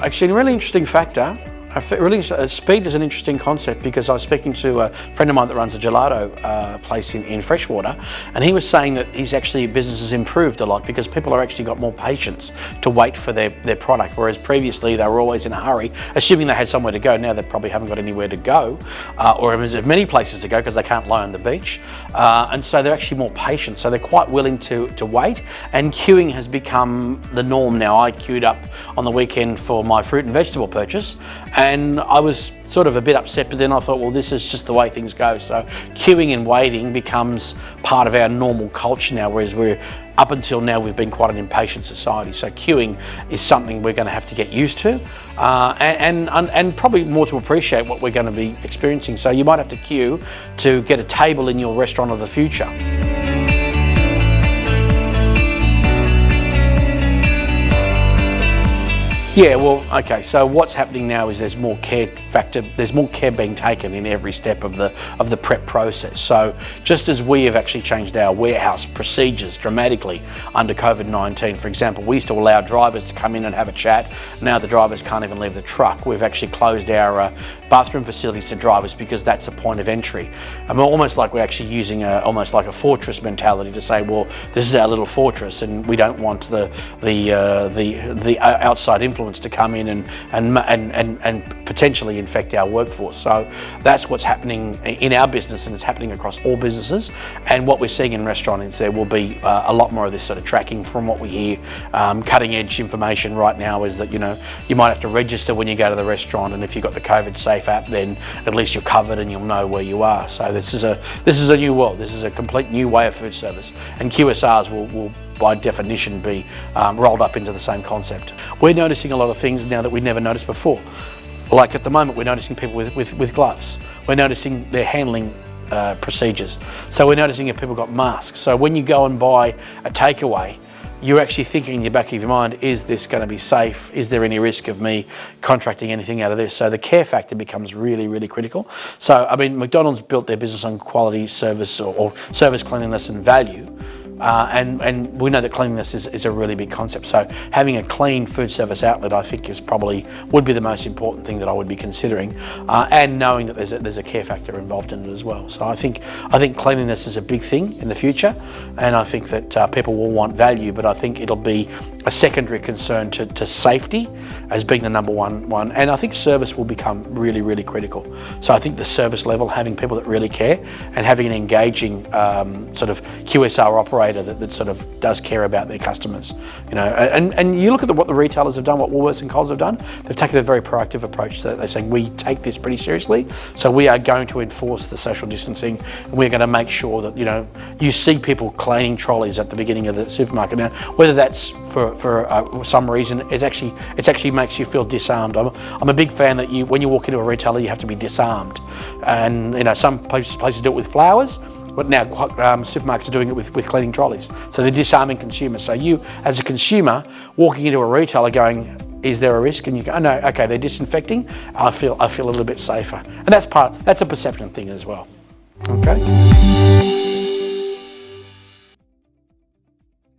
Actually, a really interesting factor. Speed is an interesting concept, because I was speaking to a friend of mine that runs a gelato place in Freshwater, and he was saying that business has improved a lot because people are actually got more patience to wait for their product, whereas previously they were always in a hurry, assuming they had somewhere to go. Now they probably haven't got anywhere to go, or there's many places to go because they can't lie on the beach, and so they're actually more patient, so they're quite willing to wait, and queuing has become the norm now. I queued up on the weekend for my fruit and vegetable purchase, and I was sort of a bit upset, but then I thought, well, this is just the way things go. So queuing and waiting becomes part of our normal culture now, whereas up until now we've been quite an impatient society. So queuing is something we're going to have to get used to, and probably more to appreciate what we're going to be experiencing. So you might have to queue to get a table in your restaurant of the future. Yeah, well, okay, so what's happening now is there's more care being taken in every step of the prep process. So just as we have actually changed our warehouse procedures dramatically under COVID-19, for example, we used to allow drivers to come in and have a chat. Now the drivers can't even leave the truck. We've actually closed our bathroom facilities to drivers because that's a point of entry. Almost like we're actually using almost like a fortress mentality to say, well, this is our little fortress, and we don't want the outside influence to come in and potentially infect our workforce. So that's what's happening in our business, and it's happening across all businesses. And what we're seeing in restaurants is there will be a lot more of this sort of tracking. From what we hear, cutting edge information right now is that you might have to register when you go to the restaurant, and if you've got the COVID safe app, then at least you're covered and you'll know where you are. So this is a new world. This is a complete new way of food service, and QSRs will by definition be rolled up into the same concept. We're noticing a lot of things now that we never noticed before. Like at the moment, we're noticing people with gloves. We're noticing their handling procedures. So we're noticing if people got masks. So when you go and buy a takeaway, you're actually thinking in the back of your mind, is this going to be safe? Is there any risk of me contracting anything out of this? So the care factor becomes really, really critical. So, I mean, McDonald's built their business on quality service or service, cleanliness and value. And we know that cleanliness is a really big concept. So having a clean food service outlet, I think, would be the most important thing that I would be considering, and knowing that there's a care factor involved in it as well. So I think cleanliness is a big thing in the future, and I think that people will want value, but I think it'll be a secondary concern to safety as being the number one. And I think service will become really, really critical. So I think the service level, having people that really care, and having an engaging sort of QSR operator that sort of does care about their customers, and you look at what the retailers have done, what Woolworths and Coles have done. They've taken a very proactive approach. So they're saying, we take this pretty seriously, so we are going to enforce the social distancing, and we're going to make sure that you see people cleaning trolleys at the beginning of the supermarket. Now, whether that's for some reason, it actually makes you feel disarmed. I'm a big fan that when you walk into a retailer, you have to be disarmed, and some places do it with flowers. But now supermarkets are doing it with cleaning trolleys. So they're disarming consumers. So you, as a consumer, walking into a retailer going, is there a risk? And you go, oh no, okay, they're disinfecting. I feel a little bit safer. And that's a perception thing as well. Okay.